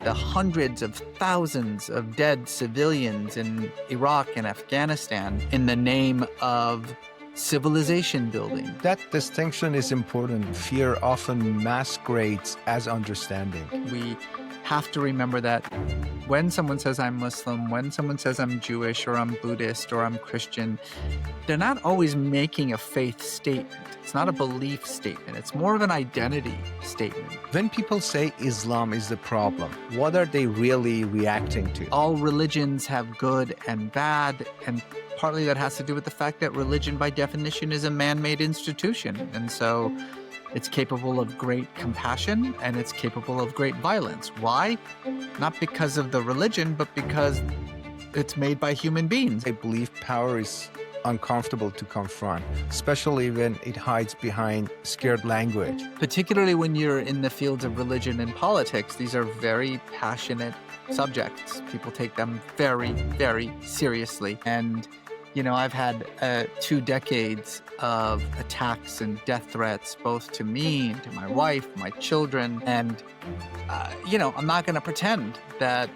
the hundreds of thousands of dead civilians in Iraq and Afghanistan in the name of civilization building. That distinction is important. Fear often masquerades as understanding. We have to remember that when someone says I'm Muslim, when someone says I'm Jewish or I'm Buddhist or I'm Christian, they're not always making a faith statement. It's not a belief statement. It's more of an identity statement. When people say Islam is the problem, what are they really reacting to? All religions have good and bad, and partly that has to do with the fact that religion by definition is a man-made institution. And so it's capable of great compassion and it's capable of great violence. Why? Not because of the religion, but because it's made by human beings. I believe power is uncomfortable to confront, especially when it hides behind scared language. Particularly when you're in the fields of religion and politics, these are very passionate subjects. People take them very, very seriously. And you know, I've had 2 decades of attacks and death threats, both to me and to my wife, my children. And, you know, I'm not going to pretend that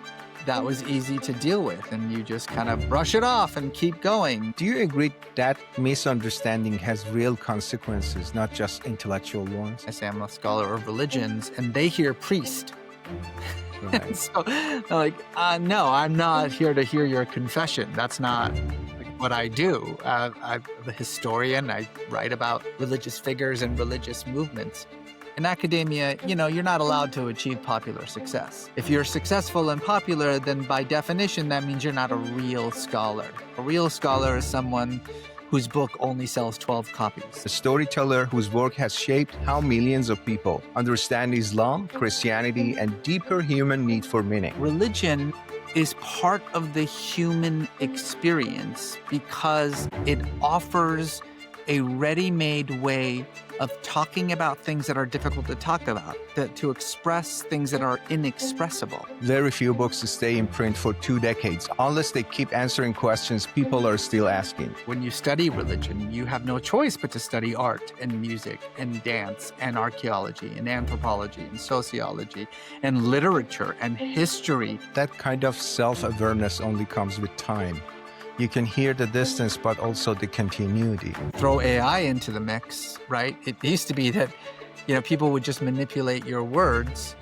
that was easy to deal with and you just kind of brush it off and keep going. Do you agree that misunderstanding has real consequences, not just intellectual ones? I say I'm a scholar of religions and they hear priest. Right. So I'm like, no, I'm not here to hear your confession. That's not what I do. I'm a historian. I write about religious figures and religious movements. In academia, you know, you're not allowed to achieve popular success. If you're successful and popular, then by definition, that means you're not a real scholar. A real scholar is someone whose book only sells 12 copies. A storyteller whose work has shaped how millions of people understand Islam, Christianity, and deeper human need for meaning. Religion is part of the human experience because it offers a ready-made way of talking about things that are difficult to talk about, to express things that are inexpressible. Very few books stay in print for 2 decades, unless they keep answering questions people are still asking. When you study religion, you have no choice but to study art and music and dance and archaeology and anthropology and sociology and literature and history. That kind of self-awareness only comes with time. You can hear the distance, but also the continuity. Throw AI into the mix, right? It used to be that, you know, people would just manipulate your words,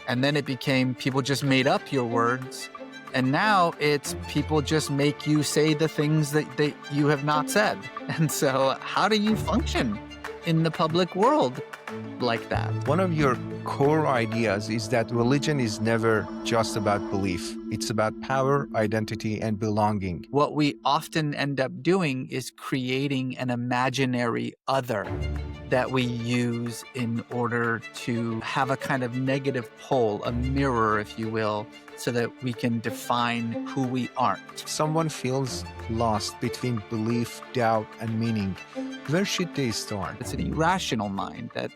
and then it became people just made up your words, and now it's people just make you say the things that you have not said. And so how do you function in the public world like that? One of your core ideas is that religion is never just about belief. It's about power, identity, and belonging. What we often end up doing is creating an imaginary other that we use in order to have a kind of negative pole, a mirror, if you will, so that we can define who we aren't. Someone feels lost between belief, doubt, and meaning. Where should they start? It's an irrational mind that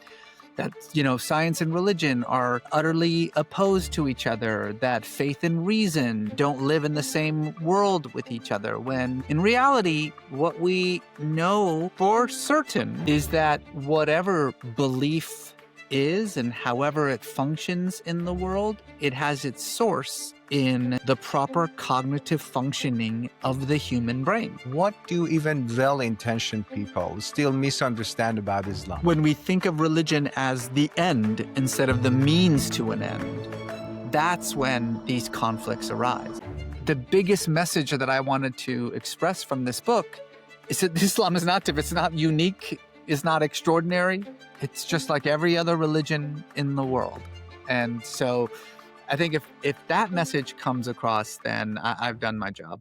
you know, science and religion are utterly opposed to each other, that faith and reason don't live in the same world with each other, when in reality, what we know for certain is that whatever belief is and however it functions in the world, it has its source in the proper cognitive functioning of the human brain. What do even well-intentioned people still misunderstand about Islam? When we think of religion as the end instead of the means to an end, that's when these conflicts arise. The biggest message that I wanted to express from this book is that Islam is not different. It's not unique. It's not extraordinary. It's just like every other religion in the world. And so I think if that message comes across, then I've done my job.